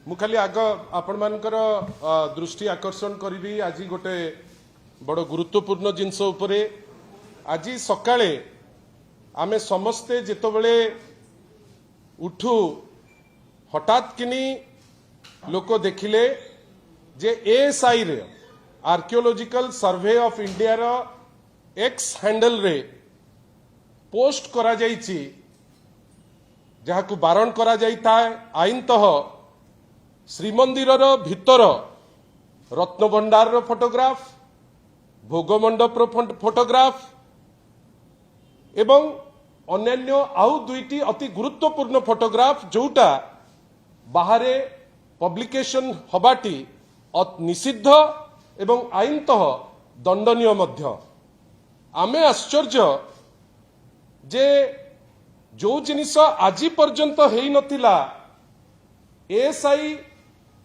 मु खाली आग आपण मानकर दृष्टि आकर्षण करी आज गोटे बड़ गुरुत्वपूर्ण जिनस उपरे आज सकाळे आमे समस्ते जेतबेले उठू हठात किनी लोक देखिले जे एएसआई रे आर्कियोलॉजिकल सर्वे ऑफ इंडिया रो एक्स हैंडल रे पोस्ट करा जाइछि जहाकू बारण करा जाइता आईनतः श्रीमंदिर भितर रत्नभंडार फोटोग्राफ भोग मंडप फोटोग्राफ एवं अन्य आउ दुईटी अति गुरुत्वपूर्ण फोटोग्राफ जोटा बाहरे पब्लिकेशन हबाटी निषिद्ध एवं आईनतः दंडनीय मध्य आमे आश्चर्य जे जो जिनिस आज पर्यंत हेई नथिला एएसआई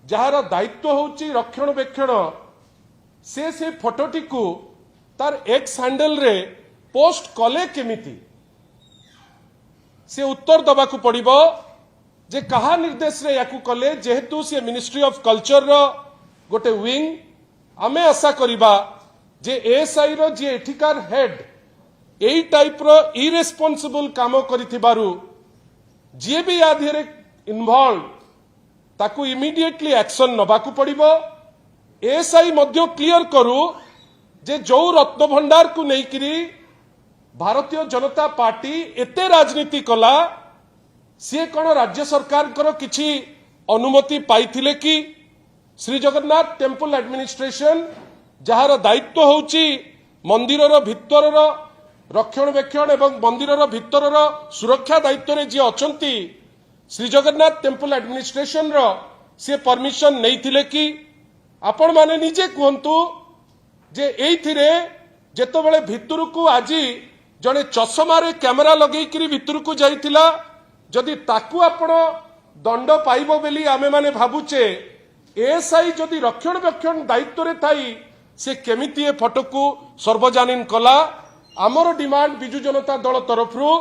जार दायित्व होची रक्षणबेक्षण से फोटोटी को तार एक्स हैंडल रे पोस्ट कले केमिति से उत्तर दबाकू पड़िबो जे कहा निर्देश रे याकू कले जेहेतु से मिनिस्ट्री ऑफ कल्चर रो गोटे विंग आमे आशा करिबा जे एएसआई रो जे एठिकार हेड एई टाइप रो इरेस्पोंसिबल काम करिथिबारु जे भी या धिरे इन्वॉल्व ताकू इमीडिएटली एक्शन नबाकू पड़िबो एएसआई मध्य क्लियर करू जे जो रत्नभंडार को नेइकिरी भारतीय जनता पार्टी एते राजनीति कला सी कौन राज्य सरकार करो किछि अनुमति पाइथिले कि श्री जगन्नाथ टेम्पल एडमिनिस्ट्रेशन जहार दायित्व होउची मंदिर भितर रक्षणबेक्षण एवं मंदिर भितर सुरक्षा दायित्व रे जे अछंती श्री जगन्नाथ टेम्पल एडमिनिस्ट्रेशन रो से परमिशन नैथिले कि आपण माने निजे कहंतु जे एइथिरे जेतबेले भितर को आज जड़े चषमा रे कैमरा लगेइकरी भितर को जाइथिला जदि ताकू आपण दंड पाइबो बेली आमे माने भाबुचे एएसआई जदि रक्षणबेक्षण दायित्व रे थाई से केमिति ए फोटो को सर्वजनीन कला आमर डिमांड बिजु जनता दल तरफरु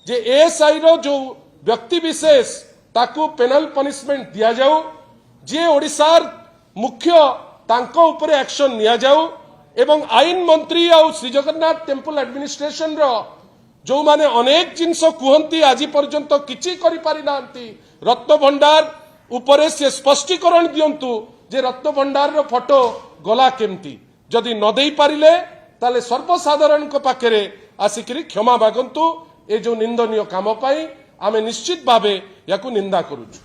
जे एएसआई रो जो व्यक्ति विशेष ताकू पेनल पनिशमेंट दिया जाऊ जे ओडिशार मुख्य तांको उपरे एक्शन निया जाऊ एवं आईन मंत्री आउ श्री जगन्नाथ टेम्पल एडमिनिस्ट्रेशन रो जो माने अनेक जिनस कुहंती आज पर्यंत किछि करि पारि नांती रत्नभंडार उपरे से स्पष्टीकरण दियंतु जे रत्नभंडार रो फोटो गला केमती जदि न देई पारिले ताले सर्वसाधारण को पाखरे आसिकरी क्षमा मागंतु ए जो निंदनीय काम पाई आमे निश्चित भावे याकू निंदा करूछु।